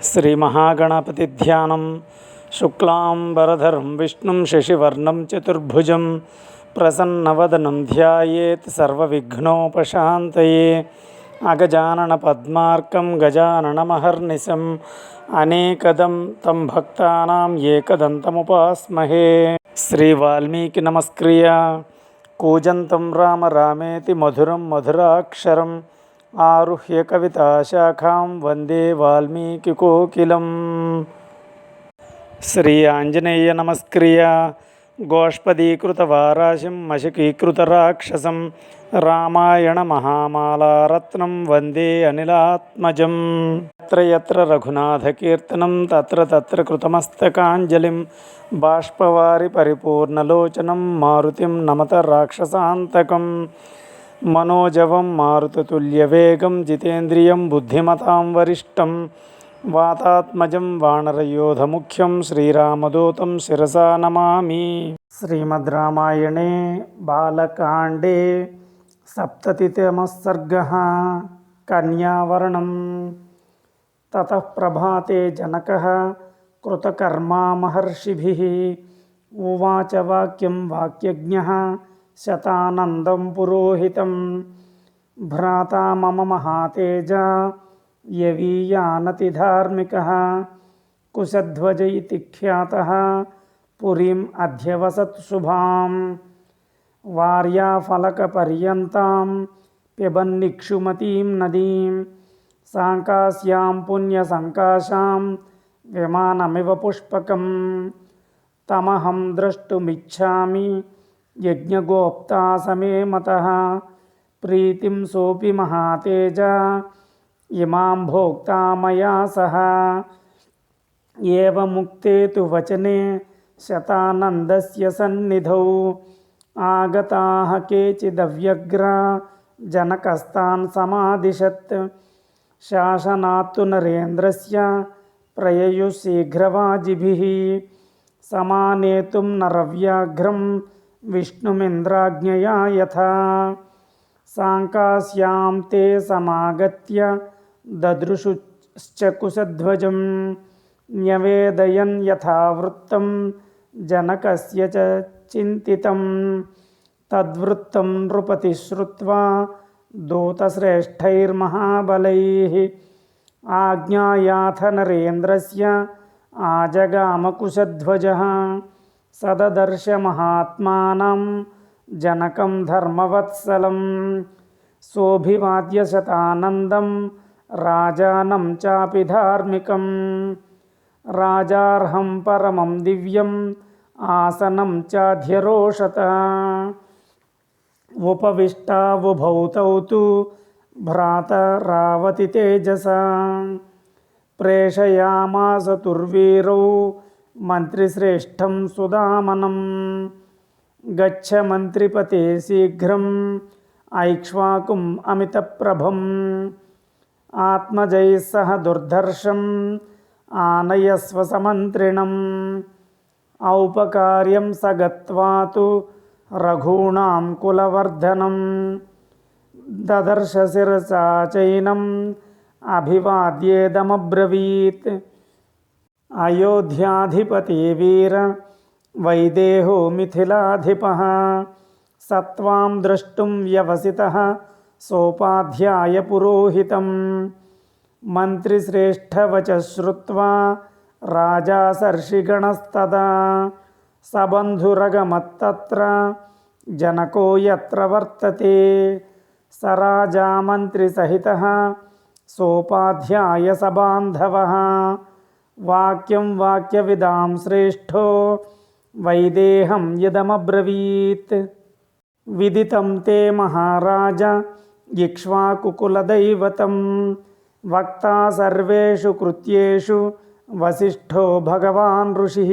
श्री महागणपति ध्यानं शुक्लांबरधरं विष्णुं शशिवर्णं चतुर्भुजं प्रसन्नवदनं ध्यायेत् सर्वविघ्नोपशान्तये। अगजानन पद्मार्कं गजाननमहर्निशम् अनेकदं तं भक्तानां एकदन्तमुपास्महे। श्री वाल्मीकि नमस्क्रिय कूजन्तं राम रामेति मधुरं मधुराक्षरम् आरुह्य कविताशाखां वन्दे वाल्मीकिकोकिलम्। श्री आञ्जनेय नमस्क्रिय गोष्पदीकृतवाराशिं मशकीकृतराक्षसं रामायणमहामालारत्नं वन्दे अनिलात्मजम्। यत्र यत्र रघुनाथकीर्तनं तत्र तत्र कृतमस्तकाञ्जलिं बाष्पवारि परिपूर्णलोचनं मारुतिं नमत राक्षसान्तकम्। मनोजवं मारुततुल्यवेगं जितेन्द्रियं बुद्धिमतां वरिष्ठं वातात्मजं वानरयोधमुख्यं श्रीरामदूतं शिरसा नमामि। श्रीमद् रामायणे बालकाण्डे सप्ततितमः सर्गः कन्यावरणं। ततः प्रभाते जनकः कृतकर्मा महर्षिभिः उवाच वाक्यं वाक्यज्ञः शतानन्दं पुरोहितं भ्राता मम महातेजा यवीयानतिधार्मिकः कुशध्वज इति ख्यातः पुरीम् अध्यवसत् शुभां वार्याफलकपर्यन्तां पिबन्निक्षुमतीं नदीं साङ्कास्यां पुण्यसङ्काशां विमानमिव पुष्पकं तमहं द्रष्टुमिच्छामि यज्ञगोप्ता समे मतः प्रीतिं सोऽपि महातेजा इमां भोक्ता मया सह। एवमुक्ते तु वचने शतानन्दस्य सन्निधौ आगताः केचिदव्यग्रा जनकस्तान् समादिशत् शासनात्तु नरेन्द्रस्य प्रययुः शीघ्रवाजिभिः समानेतुं नरव्याघ्रं विष्णुमिन्द्राज्ञया यथा साङ्कास्यां ते समागत्य ददृशुश्च कुशध्वजं न्यवेदयन् यथावृत्तं जनकस्य च चिन्तितं तद्वृत्तं नृपतिः श्रुत्वा दूतश्रेष्ठैर्महाबलैः आज्ञायाथ नरेन्द्रस्य आजगाम कुशध्वजः सददर्श महात्मानं जनकं धर्मवत्सलं सोऽभिवाद्य शतानन्दं राजानं चापि धार्मिकं राजार्हं परमं दिव्यम् आसनं चाध्यरोषत उपविष्टावुभौ तौ तु भ्रातरावति तेजसा प्रेषयामास तुर्वीरौ मन्त्रिश्रेष्ठं सुदामनं गच्छ मन्त्रिपते शीघ्रम् ऐक्ष्वाकुम् अमितप्रभम् आत्मजैः सह दुर्धर्षम् आनयस्व समन्त्रिणम् औपकार्यं स गत्वा तु रघूणां कुलवर्धनं ददर्श शिरसा चैनम् अभिवाद्येदमब्रवीत् अयोध्याधिपति वीर वैदेहो मिथिलाधिपः सत्वां द्रष्टुं व्यवसितः सोपाध्याय पुरोहितं मन्त्रिश्रेष्ठवचः श्रुत्वा राजा सर्षिगणस्तदा सबन्धुरगमत्तत्र जनको यत्र वर्तते स राजा मन्त्रिसहितः सोपाध्याय सबान्धवः वाक्यं वाक्यविदां श्रेष्ठो वैदेहं यदमब्रवीत् विदितं ते महाराज इक्ष्वाकुकुलदैवतं वक्ता सर्वेषु कृत्येषु वसिष्ठो भगवान् ऋषिः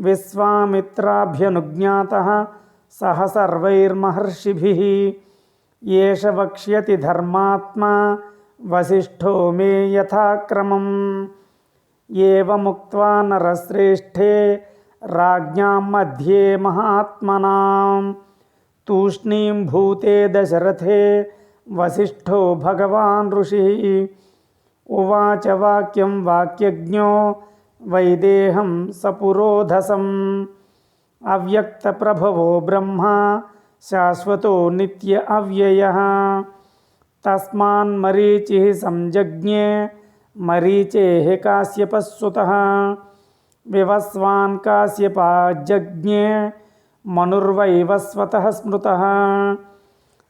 विश्वामित्राभ्यनुज्ञातः सह सर्वैर्महर्षिभिः एष वक्ष्यति धर्मात्मा वसिष्ठो मे यथाक्रमम् एवमुक्त्वा नरश्रेष्ठे राज्ञां मध्ये महात्मनां तूष्णीं भूते दशरथे वसिष्ठो भगवान् ऋषिः उवाच वाक्यं वाक्यज्ञो वैदेहं सपुरोधसम् अव्यक्तप्रभवो ब्रह्मा शाश्वतो नित्य अव्ययः तस्मान्मरीचिः संजज्ञे मरीचेः काश्यपस्सुतः विवस्वान् काश्यपाज्जज्ञे मनुर्वैवस्वतः स्मृतः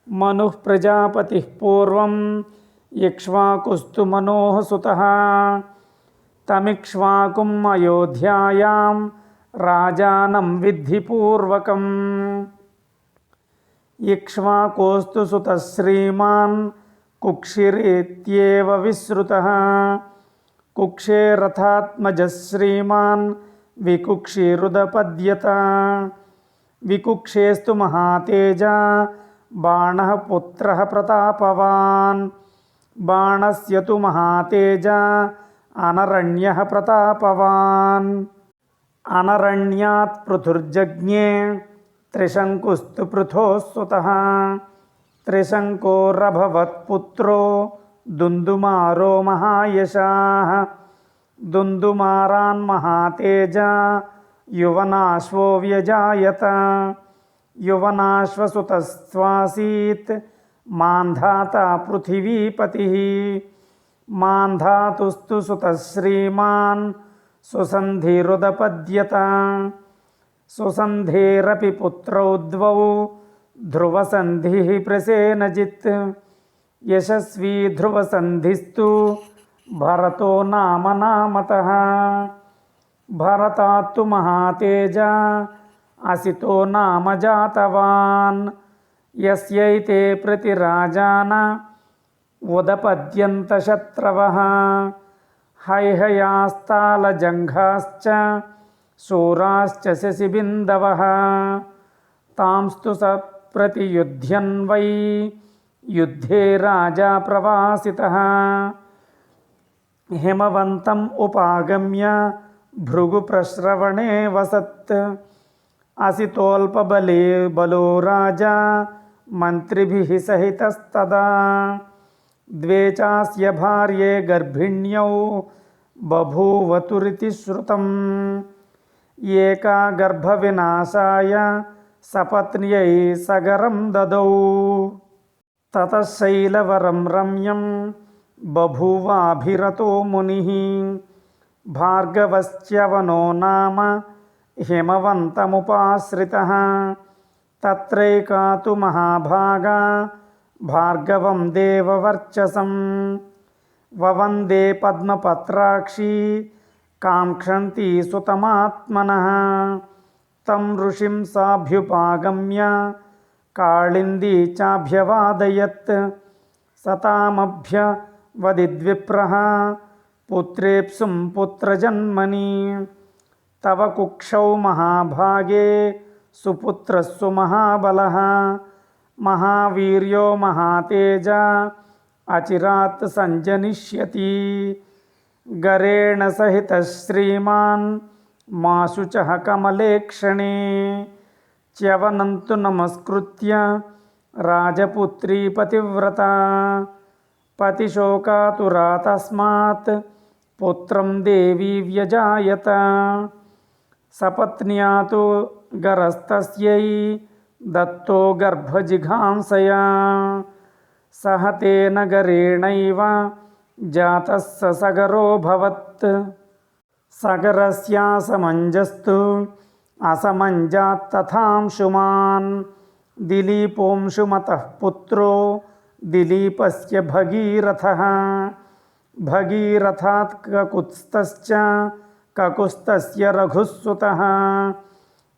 मनुः प्रजापतिः पूर्वं इक्ष्वाकुस्तु मनोः सुतः तमिक्ष्वाकुम् अयोध्यायां राजानं विद्धि पूर्वकम् इक्ष्वाकोस्तु सुतः श्रीमान् कुक्षिरित्येव विश्रुतः कुक्षेरथात्मजः श्रीमान् विकुक्षिरुदपद्यत विकुक्षेस्तु महातेजा बाणः पुत्रः प्रतापवान् बाणस्य तु महातेजा अनरण्यः प्रतापवान् अनरण्यात् पृथुर्जज्ञे त्रिशङ्कुस्तु पृथोः सुतः त्रिशङ्कोरभवत्पुत्रो दुन्दुमारो महायशाः दुन्दुमारान् महातेजा युवनाश्वो व्यजायत युवनाश्वसुतस्त्वासीत् मान्धाता पृथिवीपतिः मान्धातुस्तु सुतः श्रीमान् सुसन्धिरुदपद्यत सुसन्धेरपि पुत्रौ द्वौ ध्रुवसन्धिः प्रसेनजित् यशस्वी ध्रुवसन्धिस्तु भरतो नाम नामतः भरतात्तु महातेजा असितो नाम जातवान् यस्यैते प्रतिराजान उदपद्यन्तशत्रवः हैहयास्तालजङ्घाश्च शूराश्च शशिबिन्दवः तांस्तु स प्रतियुध्यन् वै युद्धे राजा प्रवासितः हिमवन्तम् उपागम्य भृगुप्रश्रवणे वसत् असितोऽल्पबले बलो राजा मन्त्रिभिः सहितस्तदा द्वे चास्य भार्ये गर्भिण्यौ बभूवतुरिति श्रुतम् एका गर्भविनाशाय सपत्न्यै सगरं ददौ ततः शैलवरं रम्यं बभूवाभिरतो मुनिः भार्गवश्च्यवनो नाम हिमवन्तमुपाश्रितः तत्रैका तु महाभागा भार्गवं देववर्चसं ववन्दे पद्मपत्राक्षी काङ्क्षन्ती सुतमात्मनः तं ऋषिं साभ्युपागम्य काळिन्दी चाभ्यवादयत् सतामभ्यवदिद्विप्रः पुत्रेप्सुं पुत्रजन्मनि तव कुक्षौ महाभागे सुपुत्रस्सु महाबलः महावीर्यो महातेजा अचिरात् सञ्जनिष्यति गरेण सहितः श्रीमान् माशुचः कमलेक्षणे च्यवनन्तु नमस्कृत्य राजपुत्री पतिव्रता पतिशोकातुरा तस्मात् पुत्रं देवी व्यजायत सपत्न्या तु गरस्तस्यै दत्तो गर्भजिघांसया सह तेन गरेणैव जातः स सगरोऽभवत् सगरस्यासमञ्जस्तु असमञ्जात्तथांशुमान् दिलीपोंशुमतः पुत्रो दिलीपस्य भगीरथः भगीरथात् ककुत्स्थश्च ककुत्स्थस्य रघुः सुतः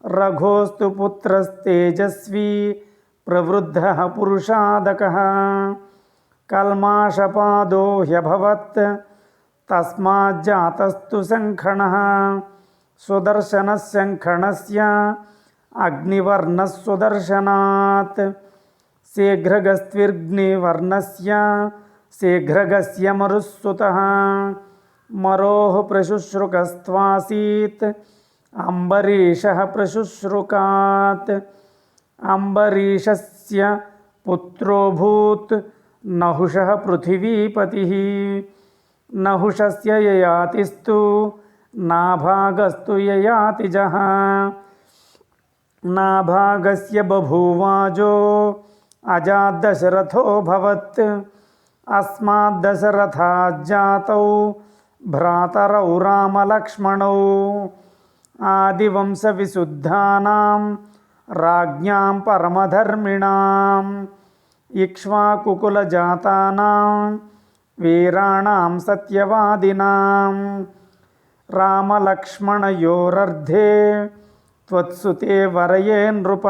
रघोस्तु पुत्रस्तेजस्वी प्रवृद्धः पुरुषादकः कल्माषपादो ह्यभवत् तस्माज्जातस्तु शङ्खणः सुदर्शनः शङ्खणस्य अग्निवर्णः सुदर्शनात् शीघ्रगस्त्विर्ग्निवर्णस्य शीघ्रगस्य मरुः सुतः मरोः प्रशुश्रुकस्त्वासीत् अम्बरीषः प्रशुश्रुकात् अम्बरीषस्य पुत्रोऽभूत् नहुषः पृथिवीपतिः నహుషస్య యయాతిస్తు నాభాగస్తు యయాతిజః నాభాగస్య బభూవాజో అజాదశరథోऽభవత్ అస్మాద్దశరథాజ్జాతౌ భ్రాతరౌ రామలక్ష్మణౌ ఆదివంశవిశుద్ధానాం రాజ్ఞాం పరమధర్మిణాం ఇక్ష్వాకుకులజాతానాం వీరాణాం సత్యవాదినాం రామలక్ష్మణయోరర్ధే త్వత్సుతే వరయే నృప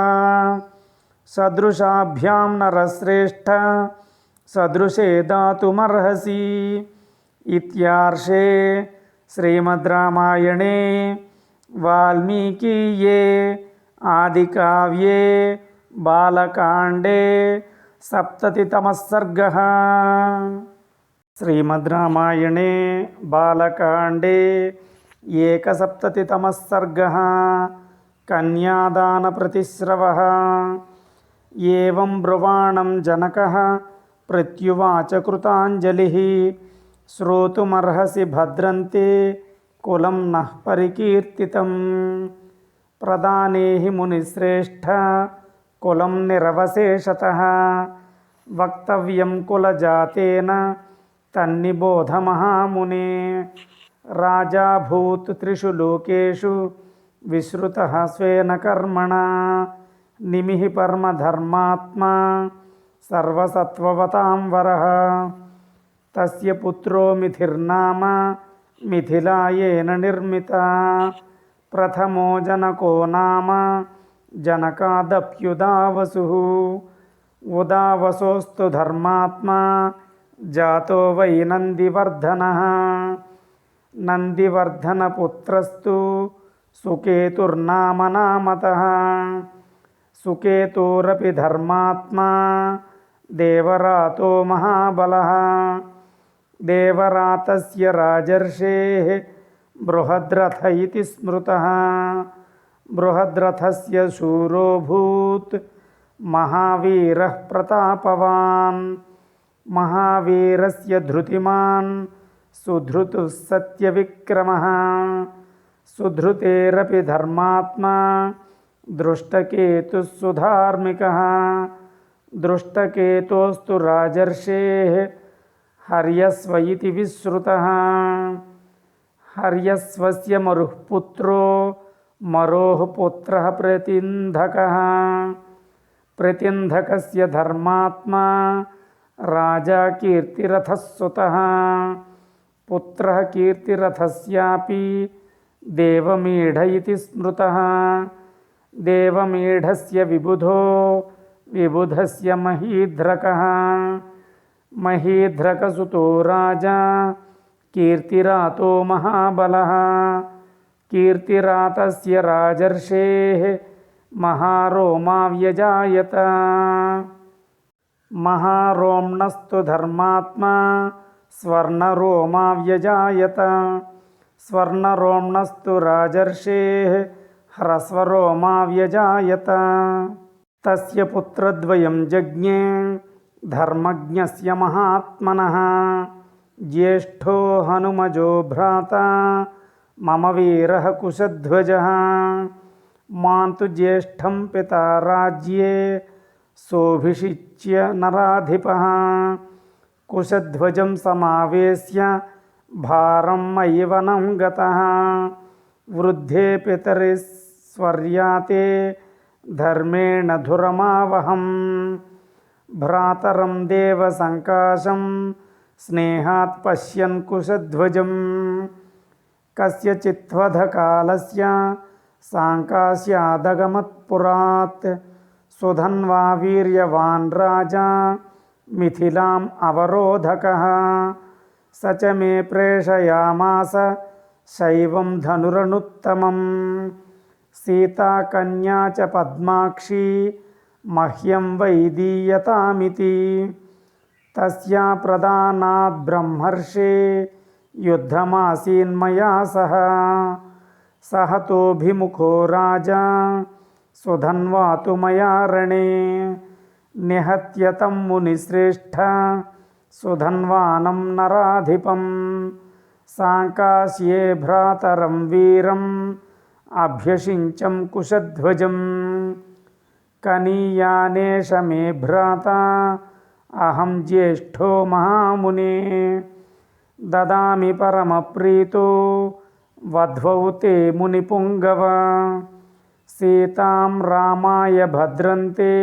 సదృశాభ్యాం నరశ్రేష్ఠ సదృశే దాతుమర్హసి ఇత్యార్షే శ్రీమద్ రామాయణే వాల్మీకీయే ఆదికావ్యే బాలకాండే సప్తతితమः సర్గः. శ్రీమద్ రామాయణే బాలకాండే ఏకసప్తతితమः సర్గः. కన్యాదాన ప్రతిస్రవः. ఏవం బ్రువాణం జనకः ప్రత్యువాచ కృతాంజలిః శ్రోతుమర్హసి భద్రంతే కులం నః పరికీర్తితం ప్రదానే హి మునిశ్రేష్ఠ కులం నిరవశేషతః వక్తవ్యం కులజాతేన తన్నిబోధ మహామునే రాజా భూత్ త్రిషు లోకేషు విశ్రుతః స్వేన కర్మణా నిమిః పరమధర్మాత్మా సర్వసత్వవతాం వరః తస్య పుత్రో మిథిర్నామ మిథిలాయేన నిర్మితా ప్రథమో జనకో నామ జనకాదప్యుదావసుః ఉదావసోస్తు ధర్మాత్మా జాతో వై నందివర్ధనః నందివర్ధనపుత్రస్తు సుకేతుర్నామ నామతః సుకేతురపి ధర్మాత్మా దేవరాతో మహాబలః దేవరాతస్య రాజర్షేః బృహద్రథ ఇతి స్మృతః బృహద్రథస్య శూరోऽభూత్ మహావీరః ప్రతాపవాన్ మహావీరస్య ధృతిమాన్ సుధృతుః సత్యవిక్రమः సుధృతేరపి ధర్మాత్మా దృష్టకేతుః సుధార్మికः దృష్టకేతోస్తు రాజర్షేః హర్యస్వ ఇతి విశ్రుతः హర్యస్వస్య మరుః పుత్రో మరోః పుత్రః ప్రతింధకः ప్రతింధకస్య ధర్మాత్మా రాజా కీర్తిరథः సుతः పుత్రः కీర్తిరథస్యాపి దేవమీఢ ఇతి స్మృతः దేవమీఢస్య విబుధో విబుధస్య మహీధ్రకः మహీధ్రకసుతో రాజా కీర్తిరాతో మహాబలः కీర్తిరాతస్య రాజర్షేః మహారోమా వ్యజాయత మహారోమ్ణస్తు ధర్మాత్మా స్వర్ణరోమా వ్యజాయత స్వర్ణరోమ్ణస్తు రాజర్షేః హ్రస్వరోమా వ్యజాయత తస్య పుత్రద్వయం జజ్ఞే ధర్మజ్ఞస్య మహాత్మనః జ్యేష్ఠో హనుమజో భ్రాతా మమ వీరః కుశధ్వజः మాంతు జ్యేష్ఠం పితా రాజ్యే సోభిషిచ్య నరాధిపः కుశధ్వజం సమావేశ్య భారం మయి వనం గతः వృద్ధే పితరి స్వర్యాతే ధర్మేణ ధురమావహం భ్రాతరం దేవ సంకాశం స్నేహాత్ పశ్యన్ కుశధ్వజం కస్యచిత్వధకాలస్య సాంకాస్యాదగమత్పురాత్ సుధన్వా వీర్యవాన్ రాజా మిథిలాం అవరోధకः స చ మే ప్రేషయామాస శైవం ధనురనుత్తమం సీతా కన్యా చ పద్మాక్షి మహ్యం వైదీయతామితి తస్యా ప్రదానాద్ బ్రహ్మర్షే యుద్ధమాసీన్మయా సహ సహతోభిముఖో రాజా సుధన్వాతు మయా రణే నిహత్య తం మునిశ్రేష్ఠ సుధన్వానం నరాధిపం సాంకాశ్యే భ్రాతరం వీరం అభ్యషించం కుశధ్వజం కనీయానేష మే భ్రాత అహం జ్యేష్ఠో మహామునే దదామి పరమప్రీతో వధ్వౌ తే మునిపుంగవ సీతాం రామాయ భద్రంతే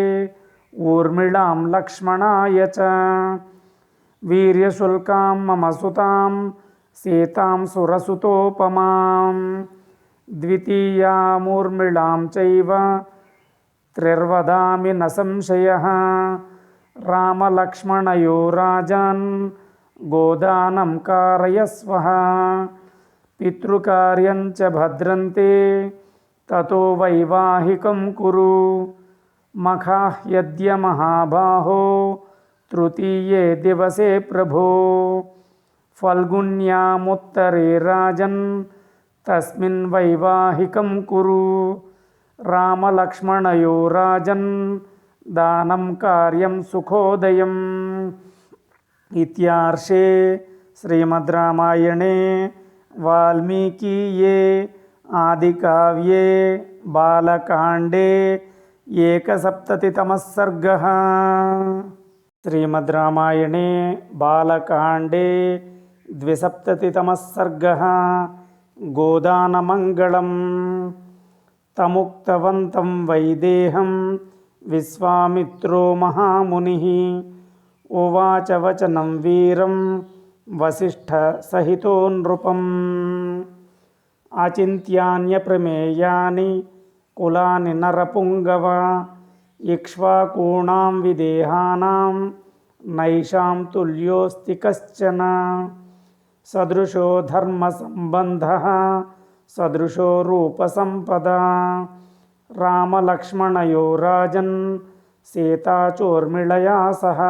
ఊర్మిళాం లక్ష్మణాయ చ వీర్యశుల్కాం మమ సుతాం సీతాం సురసుతోపమాం ద్వితీయామూర్మిళాం చైవ త్రిర్వదామి న సంశయః రామలక్ష్మణయో రాజాన్ గోదానం కారయస్వః పితృకార్యం చ భద్రంతే తతో వైవాహికం కురు మఖాహ్యద్య మహాబాహో తృతీయే దివసే ప్రభో ఫల్గుణ్యాముత్తరే రాజన్ తస్మిన్ వైవాహికం కురు రామలక్ష్మణయో రాజన్ దానం కార్యం సుఖోదయం. ఇత్యార్షే శ్రీమద్ రామాయణే వాల్మీకీయే ఆదికావ్యే బాలకాండే ఏకసప్తతితమः సర్గः. శ్రీమద్ రామాయణే బాలకాండే ద్విసప్తతితమः సర్గः. గోదానమంగళం. తముక్తవంతం వైదేహం విశ్వామిత్రో మహామునిః ఉవాచ వచనం వీరం వసిష్ఠ సహితో నృపం. అచింత్యాన్యప్రమేయాని కులాని నరపుంగవ ఇక్ష్వాకూణాం విదేహానాం నైషాం తుల్యోస్తి కశ్చన సదృశో ధర్మ సంబంధః సదృశో రూప సంపద రామలక్ష్మణయో రాజన్ సీతాచోర్మిళయా సహ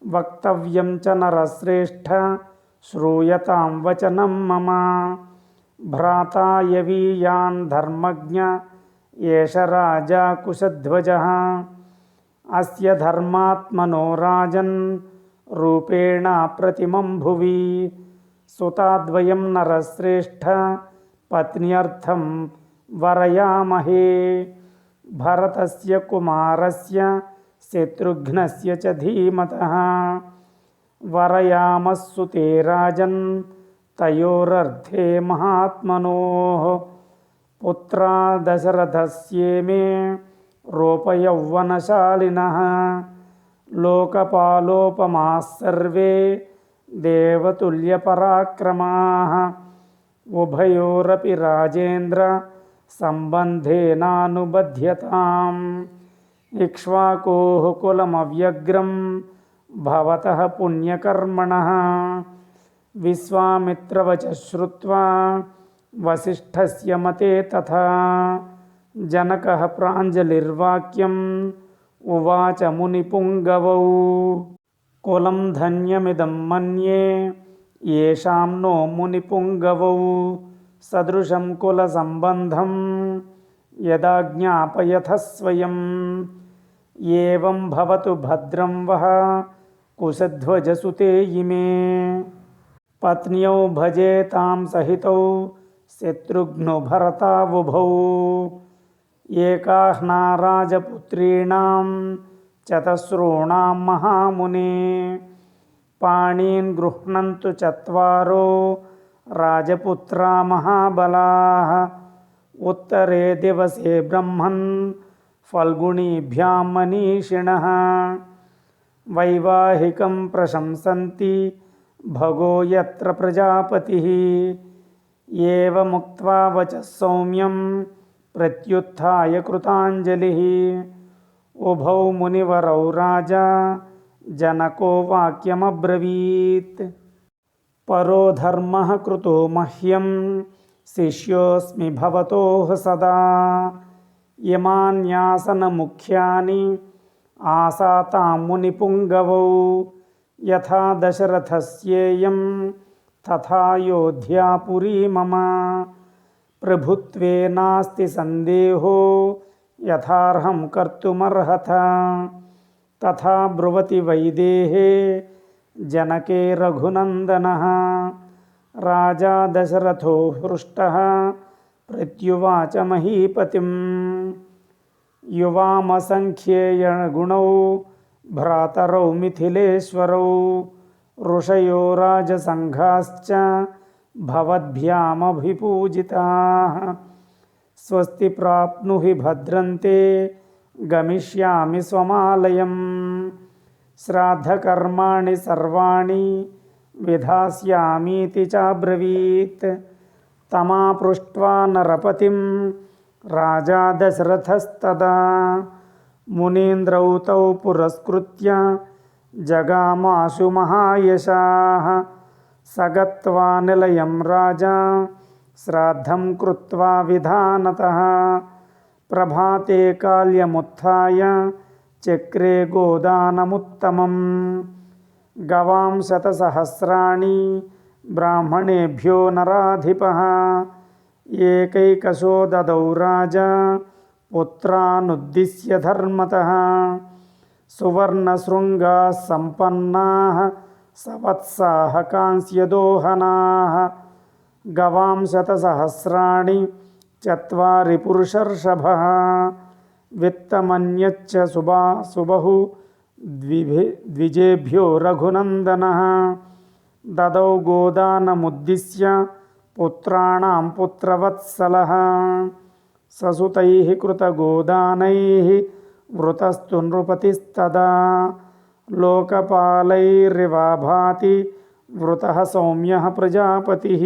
వక్తవ్యం చ నరశ్రేష్ఠ శ్రూయతాం వచనం మమ భ్రాతా యవీయాన్ ధర్మజ్ఞ ఏష రాజా కుశధ్వజః అస్య ధర్మాత్మనో రాజన్ రూపేణ ప్రతిమం భువి సుతాద్వయం నరశ్రేష్ఠ పత్న్యర్థం వరయామహే భరతస్య కుమారస్య శత్రుఘ్నస్య చ ధీమతః వరయామస్సు తే రాజన్ తయోరర్థే మహాత్మనోః పుత్రా దశరథస్యేమే రూపయౌవనశాలినః లోకపాలోపమాः సర్వే దేవతుల్యపరాక్రమాः ఉభయోరపి రాజేంద్ర సంబంధేనానుబధ్యతాం ఇక్ష్వాకోః కులమవ్యగ్రం భవతః పుణ్యకర్మణః విశ్వామిత్రవచ శ్రుత్వా వసిష్ఠస్య మతే తథా జనకః ప్రాంజలిర్వాక్యం ఉవాచ మునిపుంగవౌ కులం ధన్యమిదం మన్యే యేషాం నో మునిపుంగవౌ సదృశం కుల సంబంధం యదా జ్ఞాపయథ స్వయం ఏవం భవతు భద్రం వః కుశధ్వజసుతే ఇమే పత్న్యౌ భజేతాం సహితౌ శత్రుఘ్నో భరతావుభౌ ఏకాహ్నా రాజపుత్రీణాం చతస్రూణాం మహామునే పాణీన్ గృహ్ణంతు చత్వారో రాజపుత్రా మహాబలాః ఉత్తరే దివసే బ్రహ్మన్ ఫల్గుణీభ్యాం మనీషిణః వైవాహికం ప్రశంసంతి భగో యత్ర ప్రజాపతిః ఏవముక్త్వా వచః సౌమ్యం ప్రత్యుత్థాయ కృతాంజలిః ఉభౌ మునివరౌ రాజా జనకో వాక్యమబ్రవీత్ పరో ధర్మః కృతో మహ్యం శిష్యోస్మి భవతోః సదా ఇమాన్యాసనముఖ్యాని ఆసాతాం మునిపుంగవౌ యథా దశరథస్యేయం తథాయోధ్యాపురీ మమ ప్రభుత్వే నాస్తి సందేహో యథార్హం కర్తుమర్హత తథా బ్రువతి వైదేహే जनके रघुनन्दनः राजा दशरथो हृष्टः प्रत्युवाच महीपतिं युवामसङ्ख्येयगुणौ भ्रातरौ मिथिलेश्वरौ ऋषयो राजसङ्घाश्च भवद्भ्यामभिपूजिताः स्वस्ति प्राप्नुहि भद्रन्ते गमिष्यामि स्वमालयं श्राद्धकर्माणि सर्वाणि विधास्यामीति चाब्रवीत् तमापृष्ट्वा नरपतिं राजा दशरथस्तदा मुनीन्द्रौ तौ पुरस्कृत्य जगामाशु महायशाः स गत्वा निलयं राजा श्राद्धं कृत्वा विधानतः प्रभाते काल्यमुत्थाय चक्रे गोदानमुत्तमं गवां शतसहस्राणि ब्राह्मणेभ्यो नराधिपः एकैकशो ददौ राजा पुत्रानुद्दिश्य धर्मतः सुवर्णशृङ्गाः सम्पन्नाः सवत्साः कांस्यदोहनाः गवां शतसहस्राणि चत्वारि पुरुषर्षभः वित्तमन्यच्च सुबहु द्विजेभ्यो रघुनन्दनः ददौ गोदानमुद्दिश्य पुत्राणां पुत्रवत्सलः ससुतैः कृतगोदानैः वृतस्तु नृपतिस्तदा लोकपालैरिवाभाति वृतः सौम्यः प्रजापतिः।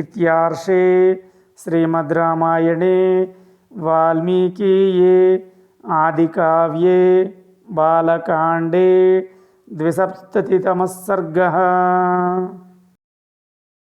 इत्यार्षे श्रीमद् रामायणे वाल्मीकीये आदिकाव्ये बालकाण्डे 270तमः सर्गः।